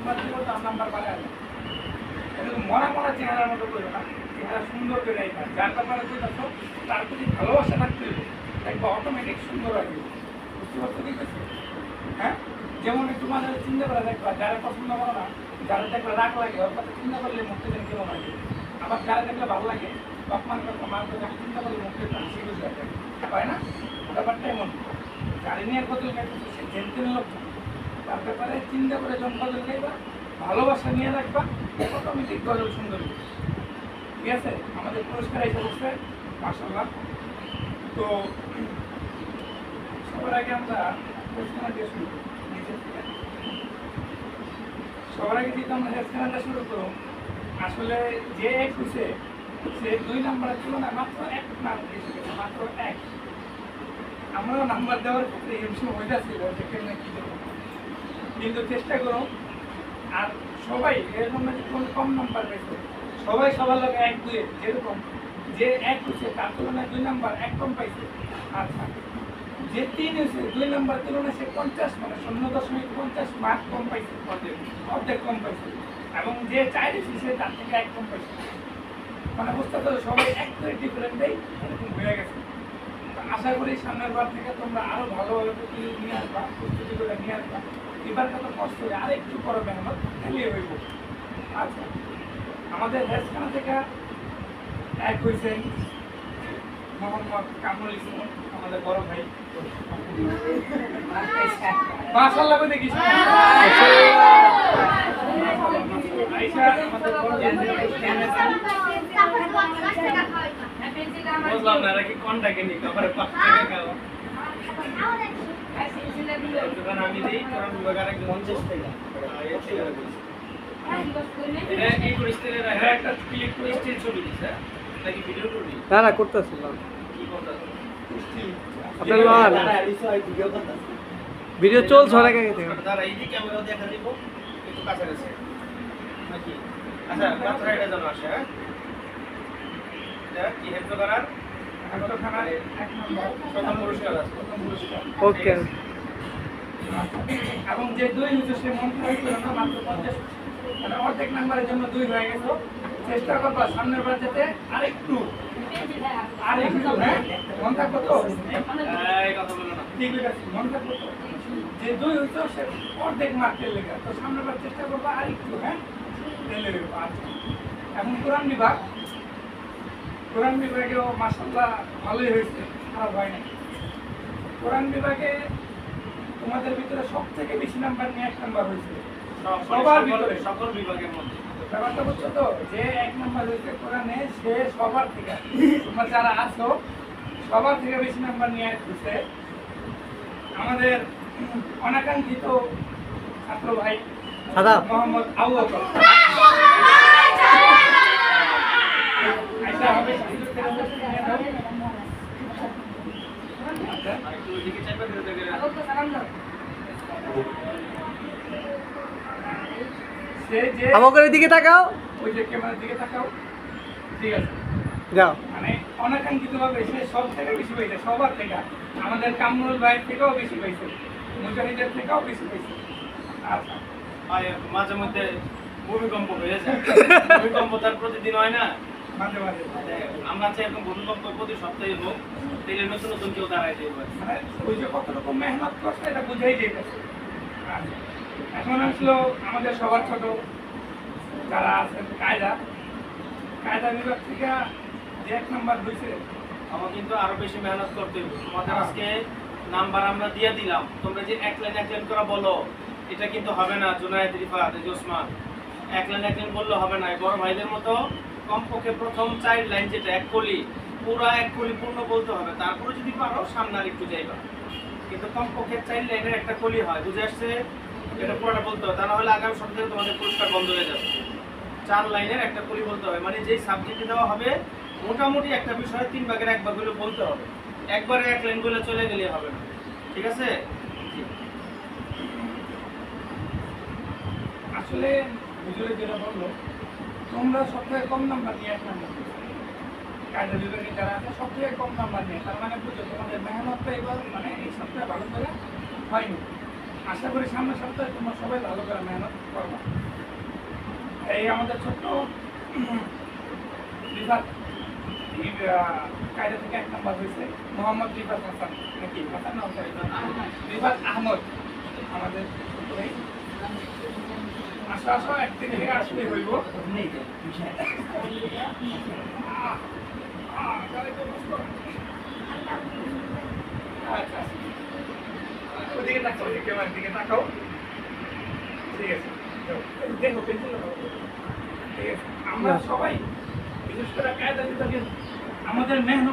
Number দিব তার number বাড়ায় না। এটা তো মরা মরা চেহারার মতো করবে না, চেহারা সুন্দর করে রাখবে। যার ব্যাপারে কইতাছো তার প্রতি ভালোবাসা থাকতে হবে, দেখবা অটোমেটিক সুন্দর আসবে। বুঝতে পারছো কি করছে? হ্যাঁ, যেমন একটু মাঝে চিন্তা করে দেখবা, যারা পছন্দ করো না, যারা দেখলে রাগ লাগে ওর কথা চিন্তা করলে মুখটা যেন কেমন লাগে। আবার যারা দেখলে ভালো লাগে অপমান করতে মার করে চিন্তা করলে মুখটা হাসি খুশি থাকে, হয় না? ব্যাপারটা এমন। গাড়ি নিয়ে বদল খাইতেছে সে জেনতেন লোক, তার ব্যাপারে চিন্তা করে যখন বদল খাইবা, ভালোবাসা নিয়ে রাখবা, অটোমেটিক বদল সুন্দর হবে। ঠিক আছে, আমাদের পুরস্কার এসে বসছে মাশাআল্লাহ। তো সবার আগে আমরা পুরস্কার দিয়ে শুরু করি নিজের থেকে। সবার আগে যদি আমরা হেয়ার শুরু করো, আসলে যে এক হয়েছে সে 2 নাম্বারের তুলনায় মাত্র 1 নাম্বার বেশি গেছে, মাত্র 1। আমরাও নাম্বার দেওয়ার ক্ষেত্রে হিমশিম হইতেছিল যে কেমন কি দেবো, কিন্তু চেষ্টা করো। আর সবাই এরকম না যে কোনো কম নাম্বার পেয়েছে, সবাই সবার লোক 1 2 যেরকম যে 1 হচ্ছে তার তুলনায় 2 নাম্বার 1 কম পাইছে। আচ্ছা, যে 3 হয়েছে 2 নাম্বার তুলনায় সে 50 মানে 0.50 মার্ক কম পাইছে, অর্ধেক কম পাইছে। এবং যে 4 হয়েছে সে তার থেকে 1 কম পাইছে। মানে বুঝতে পারছো সবাই 1 করে ডিফারেন্টেই এরকম হয়ে গেছে। আশা করি সামনের বার থেকে তোমরা আরো ভালোভাবে প্রস্তুতি নিয়ে আসবা, প্রস্তুতি করে নিয়ে আসবা। এবার কত কষ্ট হবে, আর একটু করো মেহনত, খেলিয়ে হইব। আচ্ছা, আমাদের হেসখানা থেকে 1 হয়েছেন মোহাম্মদ কামরুল ইসলাম, আমাদের বড় ভাই। মাশাআল্লাহ করে দেখিস। আয়েশা আমাদের বড় ভাই। বুঝলাম না নাকি কোনটাকে নি কপারে 5 টাকা খাও। দোকান আমি দেই কারণ বিভাগের এক 50 টাকা। এটা কি করিসতে রে? একটা ক্লিক করে স্টিল ছবি দিছ, নাকি ভিডিও করবি? না না করতেছিলাম। কি করতেছ? স্টিল। আপনার লাল ভিডিও চলছে অনেক আগে থেকে। দাঁড়া, এই যে ক্যামেরা দেখা দিব একটু কাছে গেছে নাকি? আচ্ছা, মাত্রা এটা জানো আসে। হ্যাঁ, এটা কি হেডফোন করার হেডফোন 1 নম্বর প্রথম পুরস্কার আছে, প্রথম পুরস্কার। ওকে। এবং যে 2 হচ্ছে সে মন খারাপ করে না, মাত্র 50 মানে অর্ধেক নাম্বারের জন্য 2 হয়ে গেছে। চেষ্টা করবা সামনের বার যেতে আরেকটু হ্যাঁ, মন থাকবো তো? এই কথা বলো না, ঠিক আছে, মন থাকবো তো? যে 2 হচ্ছে সে অর্ধেক মার্কের লেগে, তো সামনের বার চেষ্টা করবা আরেকটু, হ্যাঁ, তেলে লেগে। আচ্ছা, এখন কোরআন বিভাগ, কোরআন বিভাগেও মাশাআল্লাহ ভালোই হয়েছে, খারাপ হয় না। কোরআন বিভাগে তোমাদের ভিতরে সবথেকে বেশি নাম্বার নিয়ে 1 নাম্বার হয়েছে সবার ভিতরে, সকল বিভাগের মধ্যে। ব্যাপারটা বুঝছো তো, যে 1 নাম্বার হয়েছে কোরআনে সে সবার থেকে, তোমরা যারা আছো সবার থেকে বেশি নাম্বার নিয়ে হয়েছে আমাদের অনাকাঙ্ক্ষিত ছাত্র ভাই মোহাম্মদ আবু বকর। আচ্ছা, হবে আমাদের দিকে তাকাও, ওই যে ক্যামেরার দিকে তাকাও, ঠিক আছে, যাও। মানে অনাকাঙ্ক্ষিত ভাবে সে সব থেকে বেশি পাইছে, সবার থেকে। আমাদের কামরুল ভাইয়ের থেকেও বেশি পাইছে, মুজাহিদের থেকেও বেশি পাইছে। আচ্ছা, মাঝে মধ্যে ভূমিকম্প হয়ে যায়, ভূমিকম্প তার প্রতিদিন হয় না, মাঝে মাঝে। আমরা চাই এরকম ভূমিকম্প প্রতি সপ্তাহে হোক, তাহলে নতুন নতুন কেউ দাঁড়ায় দিয়ে পারে। মানে ওই যে কত রকম মেহনত করছে এটা বুঝাই যেতেছে। এখন আসলো আমাদের সবার ছোট যারা আছেন কায়দা বিভাগ থেকে যে 1 নাম্বার হয়েছে, আমার কিন্তু আরো বেশি মেহনত করতে হবে। তোমাদের আজকে নাম্বার আমরা দিয়ে দিলাম, তোমরা যে 1 লাইন 1 লাইন করে বলো এটা কিন্তু হবে না। জুনায়েদ, রিফাত, ওসমান 1 লাইন 1 লাইন বললে হবে না। বড় ভাইদের মতো কমপক্ষে প্রথম 4 লাইন যেটা 1 কলি, পুরো 1 কলি পূর্ণ বলতে হবে। তারপরে যদি পারো সামনে আর একটু যাইবা, কিন্তু কমপক্ষে 4 লাইনের একটা কলি হয়, বুঝে আসছে? এটা পুরোটা বলতে হবে, তা না হলে আগামী সপ্তাহে তোমাদের পুরস্কার বন্ধ হয়ে যাবে। 4 লাইনের একটা কলি বলতে হবে, মানে যেই সাবজেক্টে দেওয়া হবে মোটামুটি একটা বিষয় 3 ভাগের 1 ভাগ করে বলতে হবে। একবারে 1 লাইন বলে চলে গেলে হবে না, ঠিক আছে? আসলে হুজুরে যেটা বললো, তোমরা সবথেকে কম নাম্বার নিয়ে 1 নাম্বার, কায়দা বিভাগে যারা আছে সবথেকে কম নাম্বার নিয়ে, তার মানে বুঝো তোমাদের মেহনতটা এবার মানে এই সপ্তাহে ভালো করে হয়নি। আশা করি সামনের সপ্তাহে তোমরা সবাই ভালো করে মেহনত করবা। এই আমাদের ছোট্ট রিফাত কায়দা থেকে 1 নম্বর হয়েছে মোহাম্মদ রিফাত হাসান নাকি হাসান না রিফাত আহমদ আমাদের ছোট্ট ভাই আসো একদিন থেকে আসলে হইব আচ্ছা ওদিকে তাকাও ক্যামেরার দিকে তাকাও ঠিক আছে দেখো পেন্সিল ঠিক আছে আমরা সবাই বিশেষ করে কায়দা আমাদের মেহনত